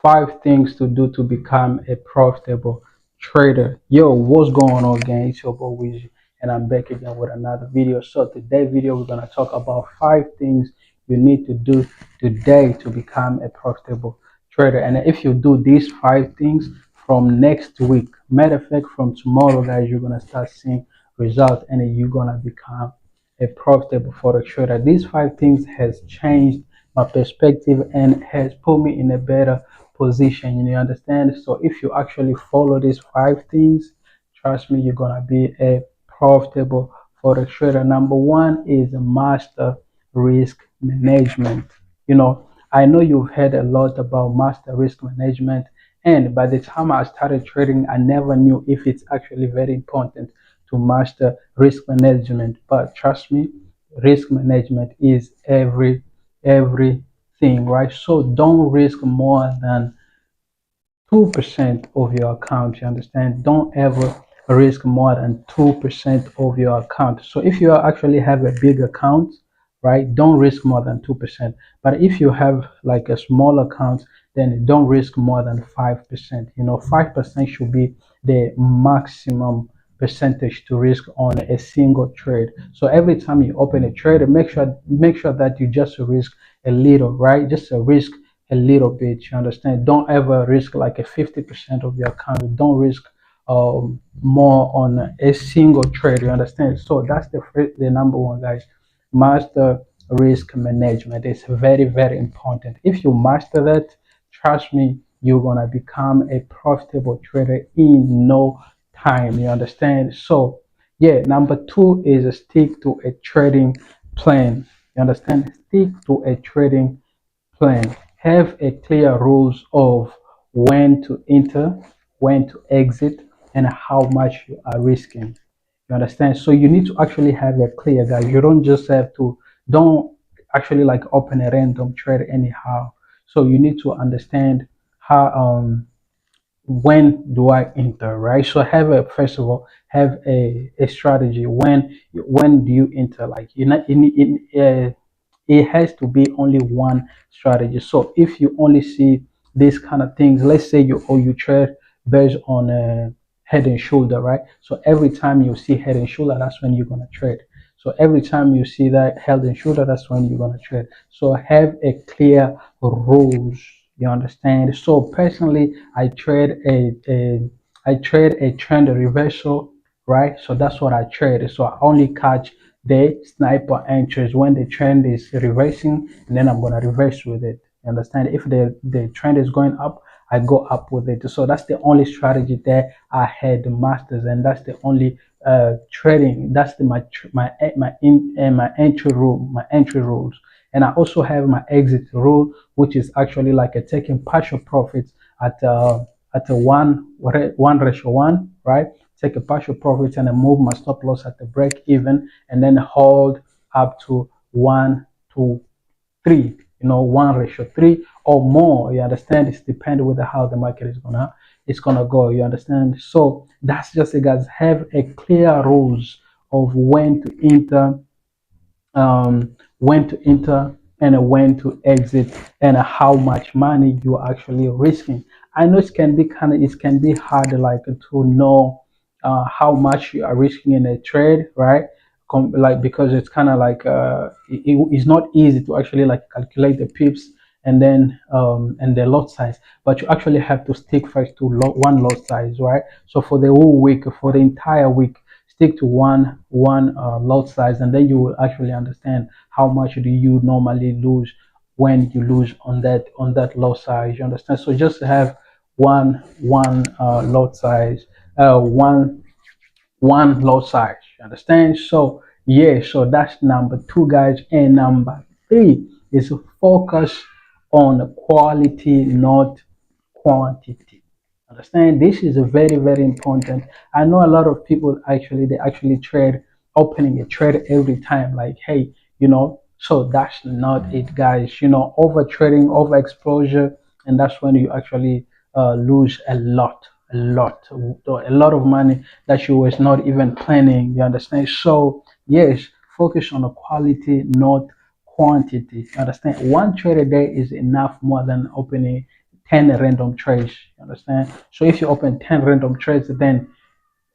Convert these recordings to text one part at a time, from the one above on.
5 things to do to become a profitable trader. Yo, what's going on, gang? It's your boy Weezy, and I'm back again with another video. So today video we're gonna talk about 5 things you need to do today to become a profitable trader. And if you do these 5 things from next week, matter of fact, from tomorrow, guys, you're gonna start seeing results, and you're gonna become a profitable forex trader. These 5 things has changed my perspective and has put me in a better position. You understand? So if you actually follow these 5 things, trust me, you're gonna be a profitable forex trader. Number one is master risk management. I know you've heard a lot about master risk management, and by the time I started trading, I never knew if it's actually very important to master risk management. But trust me, risk management is everything, right? So don't risk more than 2% of your account. You understand? Don't ever risk more than 2% of your account. So if you actually have a big account, right, don't risk more than 2%. But if you have like a small account, then don't risk more than 5%. 5% should be the maximum percentage to risk on a single trade. So every time you open a trade, make sure that you just risk a little, right? Just a risk a little bit. You understand? Don't ever risk like a 50% of your account. Don't risk more on a single trade. You understand? So that's the number one, guys. Master risk management. It's very, very important. If you master that, trust me, you're gonna become a profitable trader in no time. You understand? So yeah, number two is stick to a trading plan. You understand? Stick to a trading plan. Have a clear rules of when to enter, when to exit, and how much you are risking. You understand? So you need to actually have a clear, guys. You don't just have to, don't actually like open a random trade anyhow. So you need to understand how when do I enter, right? So have a first of all have a strategy. When do you enter? Like it has to be only one strategy. So if you only see these kind of things, let's say you trade based on head and shoulder, right? So every time you see head and shoulder, that's when you're gonna trade. So every time you see that head and shoulder, that's when you're gonna trade. So have a clear rules. You understand? So personally, I trade a trend reversal, right? So that's what I trade. So I only catch the sniper entries when the trend is reversing, and then I'm gonna reverse with it. You understand? If the trend is going up, I go up with it. So that's the only strategy there I had masters, and that's the only trading. That's my entry rules. And I also have my exit rule, which is actually like a taking partial profits at a one ratio one, right? Take a partial profit and then move my stop loss at the break even, and then hold up to 1 to 3. 1 ratio 3 or more. You understand? It's depending with how the market is gonna go. You understand? So that's just it, guys. Have a clear rules of when to enter and when to exit, and how much money you are actually risking. I know it can be hard like to know how much you are risking in a trade, right? Like because it's kind of like it's not easy to actually like calculate the pips and the lot size, but you actually have to stick first to one lot size, right? So for the whole week, for the entire week, stick to one lot size, and then you will actually understand how much do you normally lose when you lose on that lot size. You understand? So just have one lot size, one lot size. You understand? So yeah, so that's number two, guys. And number three is focus on quality, not quantity. Understand? This is a very, very important. I know a lot of people they actually trade, opening a trade every time, like hey, so that's not it, guys. Over trading, over exposure, and that's when you actually lose a lot of money that you was not even planning. You understand? So yes, focus on the quality, not quantity. You understand? One trade a day is enough more than opening 10 random trades. You understand? So if you open 10 random trades, then,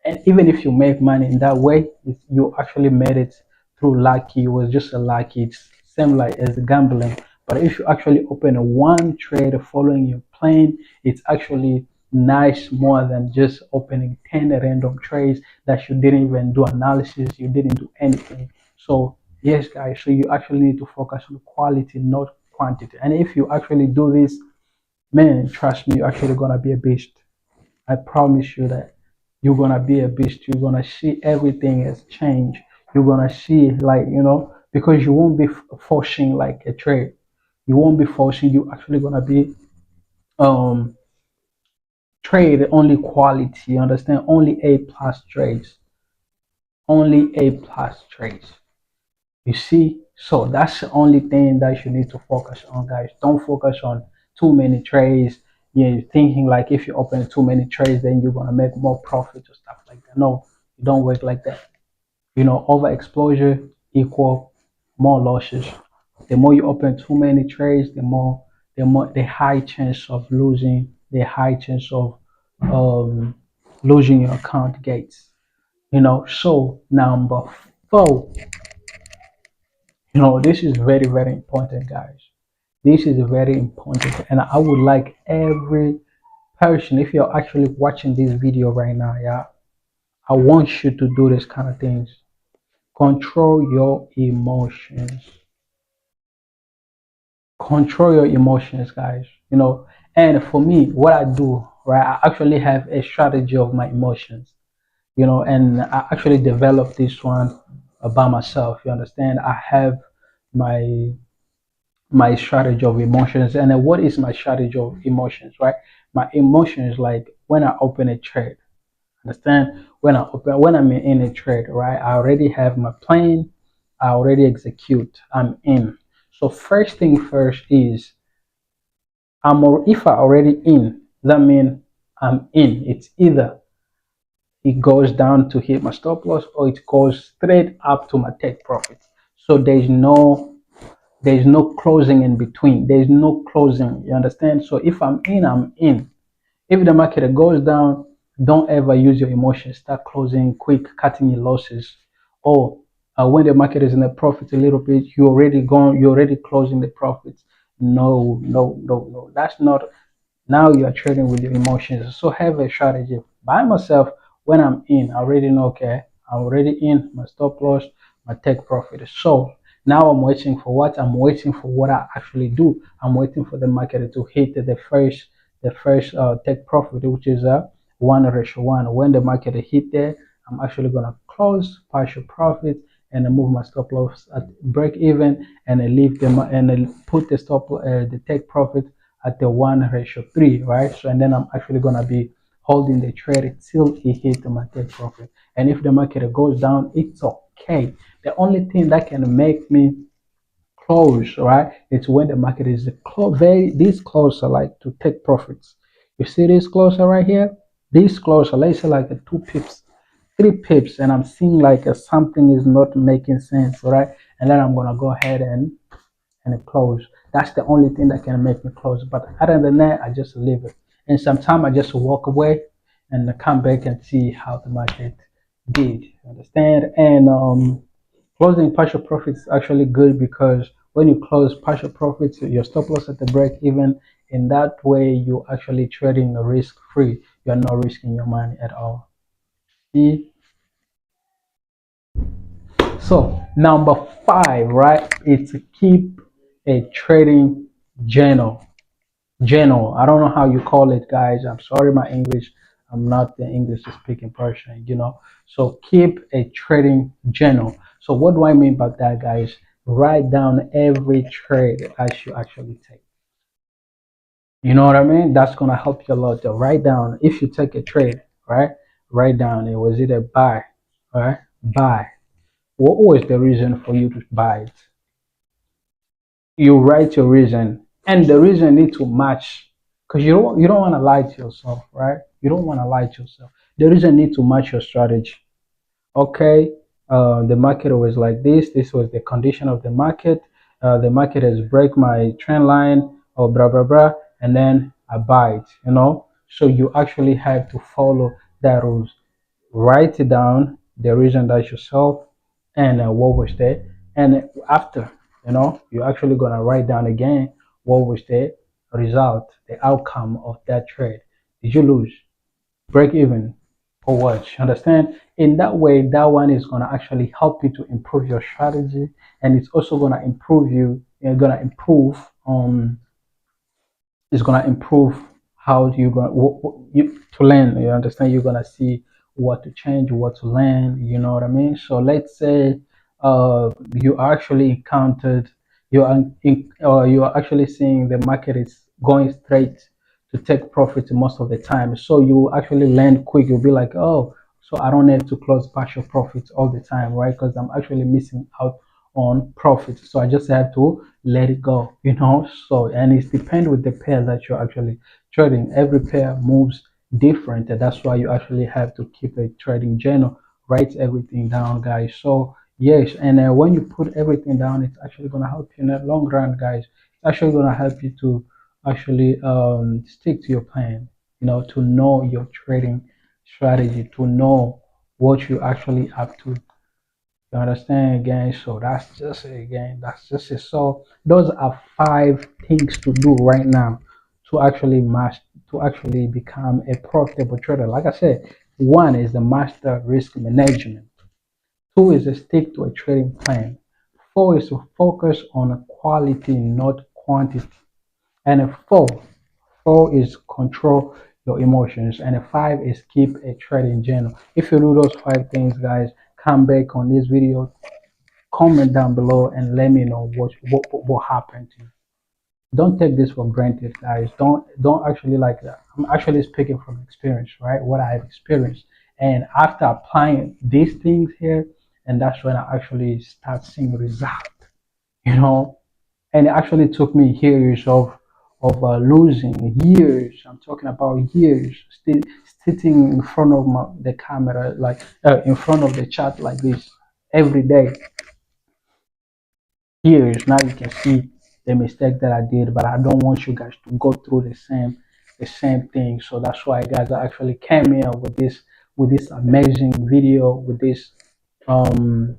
and even if you make money in that way, you actually made it through lucky. It was just a lucky. It's same like as gambling. But if you actually open a one trade following your plan, it's actually nice more than just opening 10 random trades that you didn't even do analysis, you didn't do anything. So yes, guys, so you actually need to focus on quality, not quantity. And if you actually do this, man, trust me, you're actually gonna be a beast. I promise you that you're gonna be a beast. You're gonna see everything has changed. You're gonna see, like, because you won't be forcing like a trade. You won't be forcing. You actually gonna be um trade only quality. You understand? Only A plus trades. Only A plus trades. You see? So that's the only thing that you need to focus on, guys. Don't focus on too many trades. You're thinking like if you open too many trades, then you're gonna make more profit or stuff like that. No, you don't work like that. Overexposure equal more losses. The more you open too many trades, the high chance of losing, the high chance of um losing your account gates. So number four, this is very, very important, guys. This is very important, and I would like every person, if you're actually watching this video right now, yeah, I want you to do this kind of things. Control your emotions. Control your emotions, guys. And for me, what I do, right, I actually have a strategy of my emotions. And I actually developed this one by myself. You understand? I have my my strategy of emotions. And then what is my strategy of emotions, right? My emotions, like when I open a trade, understand? When I'm in a trade, right? I already have my plan. I already execute. I'm in. So first thing first is if I already in, that means I'm in. It's either it goes down to hit my stop loss or it goes straight up to my take profit. So there's no closing in between. There's no closing. You understand? So if I'm in, I'm in. If the market goes down, don't ever use your emotions. Start closing quick, cutting your losses. Or when the market is in a profit a little bit, you're already closing the profits. No, no, no, no. That's not. Now you are trading with your emotions. So have a strategy. By myself, when I'm in, I already know, okay, I'm already in my stop loss, my take profit. So now I'm waiting for what? I'm waiting for what I actually do. I'm waiting for the market to hit the first take profit, which is a 1:1. When the market hit there, I'm actually gonna close partial profit and then move my stop loss at break even and then leave them and then put the take profit at the 1:3, right? So and then I'm actually gonna be holding the trade till it hits my take profit. And if the market goes down, it's okay. The only thing that can make me close, right? It's when the market is very this closer, like to take profits. You see this closer right here? This closer, let's say like a 2 pips, 3 pips, and I'm seeing like something is not making sense, right? And then I'm gonna go ahead and close. That's the only thing that can make me close. But other than that, I just leave it. And sometimes I just walk away and come back and see how the market did. Understand? And closing partial profits is actually good because when you close partial profits, your stop loss at the break even. In that way, you actually trading risk free. You're not risking your money at all. See? So number five, right? It's to keep a trading journal. Journal. I don't know how you call it, guys. I'm sorry, my English. I'm not the English speaking person. So keep a trading journal. So what do I mean by that, guys? Write down every trade as you actually take. You know what I mean? That's gonna help you a lot to write down if you take a trade, right? Write down it was either buy, right? Buy. What was the reason for you to buy it? You write your reason, and the reason need to match, because you don't want to lie to yourself, right? You don't want to lie to yourself. The reason need to match your strategy. Okay, the market was like this was the condition of the market. The market has break my trend line or blah blah blah, and then I buy it, you know. So you actually have to follow that rules. Write it down, the reason that you sell, and what was there. And after, you know, you're actually gonna write down again what was the result, the outcome of that trade. Did you lose, break even, or what? You understand? In that way, that one is gonna actually help you to improve your strategy, and it's also gonna improve you. You're gonna improve it's gonna improve how you gonna you to learn. You understand? You're gonna see what to change, what to learn. You know what I mean? So let's say you actually encountered you are actually seeing the market is going straight to take profit most of the time. So you actually learn quick. You'll be like, oh, so I don't have to close partial profits all the time, right? Because I'm actually missing out on profit. So I just have to let it go, you know. So and it's depend with the pair that you're actually trading. Every pair moves different, and that's why you actually have to keep a trading journal, write everything down, guys. So yes, and when you put everything down, it's actually gonna help you in the long run, guys. It's actually gonna help you to actually stick to your plan, you know, to know your trading strategy, to know what you actually have to, you understand again? So that's just it again. That's just it. So those are 5 things to do right now to actually master, to actually become a profitable trader. Like I said, one is the master risk management. Two is to stick to a trading plan. Four is to focus on quality, not quantity. And a four is control your emotions. And a five is keep a trading journal. If you do those 5 things, guys, come back on this video, comment down below and let me know what happened to you. Don't take this for granted, guys. Don't actually like that. I'm actually speaking from experience, right? What I've experienced. And after applying these things here, and that's when I actually start seeing result, you know. And it actually took me years of losing years. I'm talking about years, still sitting in front of the camera, like in front of the chat like this every day, years. Now you can see the mistake that I did, but I don't want you guys to go through the same thing. So that's why, guys, I actually came here with this amazing video, with this um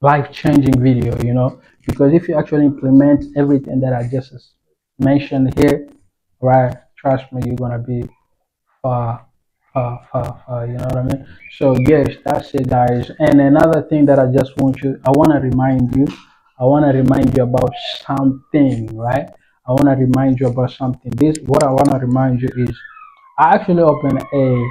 life-changing video, you know, because if you actually implement everything that I just mentioned here, right, trust me, you're gonna be far, far, far, far, you know what I mean? So yes, that's it, guys. And another thing that I want to remind you, about something, right? I want to remind you about something. What I want to remind you is I actually opened a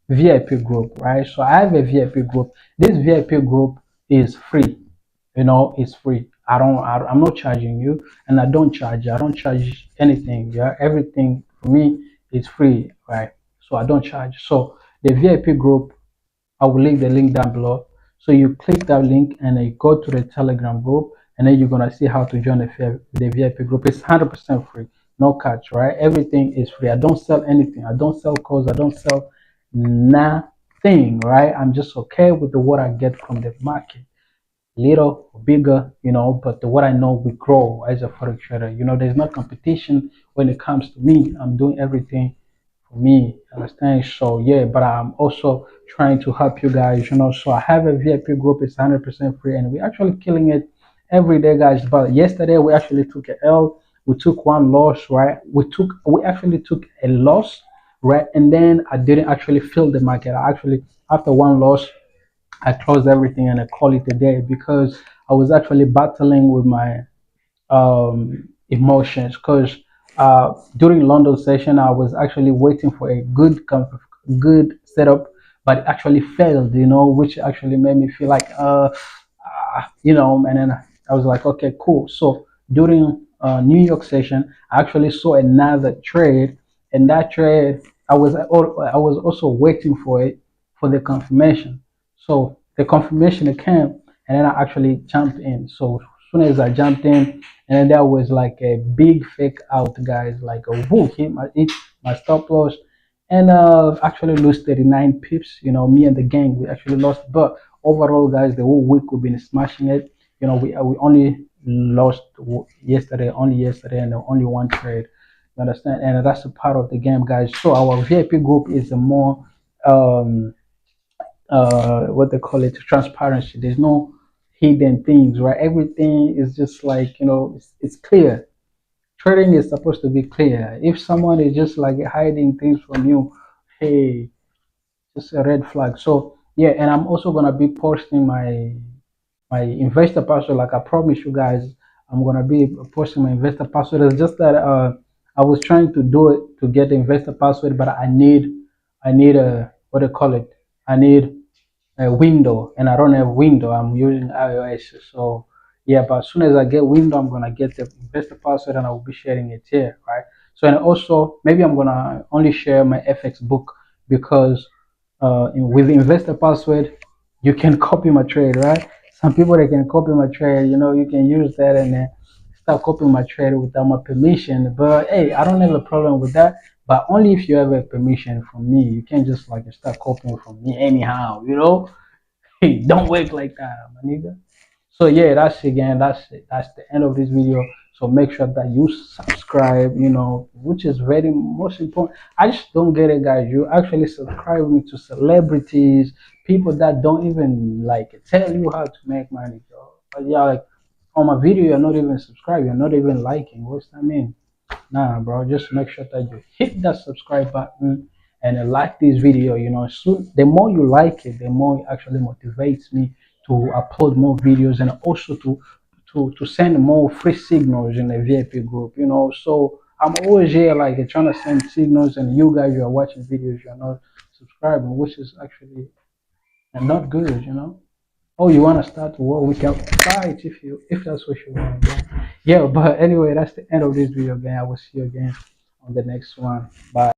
VIP group, right? So I have a VIP group. This VIP group is free. You know, it's free. I'm not charging you, and I don't charge. I don't charge anything. Yeah, everything for me is free, right? So I don't charge. So the VIP group, I will link the link down below. So you click that link and then you go to the Telegram group, and then you're gonna see how to join the VIP group. It's 100% free, no catch, right? Everything is free. I don't sell anything. I don't sell codes. I don't sell nothing, right? I'm just okay with what I get from the market, little or bigger, you know, but what I know we grow as a forex trader. You know, there's no competition when it comes to me. I'm doing everything for me, understand? So yeah, but I'm also trying to help you guys, you know. So I have a VIP group, it's 100% free, and we're actually killing it every day, guys. But yesterday we actually took a L, we took one loss, right? We actually took a loss, right? And then I didn't actually fill the market. I actually, after one loss, I closed everything and I call it a day because I was actually battling with my emotions. Because during London session, I was actually waiting for a good setup, but it actually failed. You know, which actually made me feel like you know. And then I was like, okay, cool. So during New York session, I actually saw another trade, and that trade I was also waiting for it for the confirmation. So the confirmation came, and then I actually jumped in. So as soon as I jumped in, and then there was like a big fake out, guys, like a whoo, hit my stop loss, and actually lose 39 pips. You know, me and the gang, we actually lost, but overall, guys, the whole week we've been smashing it. You know, we only lost yesterday, and only one trade. You understand? And that's a part of the game, guys. So our VIP group is a more um what they call it, transparency. There's no hidden things, right? Everything is just like, it's clear. Trading is supposed to be clear. If someone is just like hiding things from you, hey, just a red flag. So yeah, and I'm also gonna be posting my investor password. Like I promised you guys, I'm gonna be posting my investor password. It's just that I was trying to do it to get the investor password, but I need a, what do you call it? I need a window, and I don't have window. I'm using iOS. So yeah, but as soon as I get window, I'm gonna get the investor password and I will be sharing it here, right? So, and also maybe I'm gonna only share my FX book, because with investor password you can copy my trade, right? Some people, they can copy my trade. You can use that and then start copying my trade without my permission. But hey, I don't have a problem with that, but only if you have a permission from me. You can't just like start copying from me anyhow. Hey, don't work like that, my nigga. So yeah, that's again, that's it. That's the end of this video. So make sure that you subscribe, which is very most important. I just don't get it, guys. You actually subscribing to celebrities, people that don't even like tell you how to make money, bro. But yeah, like on my video, you're not even subscribing, you're not even liking. What's that mean? Nah, bro, just make sure that you hit that subscribe button and like this video. Soon, the more you like it, the more it actually motivates me to upload more videos, and also to send more free signals in the VIP group. So I'm always here like trying to send signals, and you guys, you are watching videos, you're not subscribing, which is actually not good. Oh, you want to start a war? We can fight if that's what you want. Yeah, but anyway, that's the end of this video, again. I will see you again on the next one. Bye.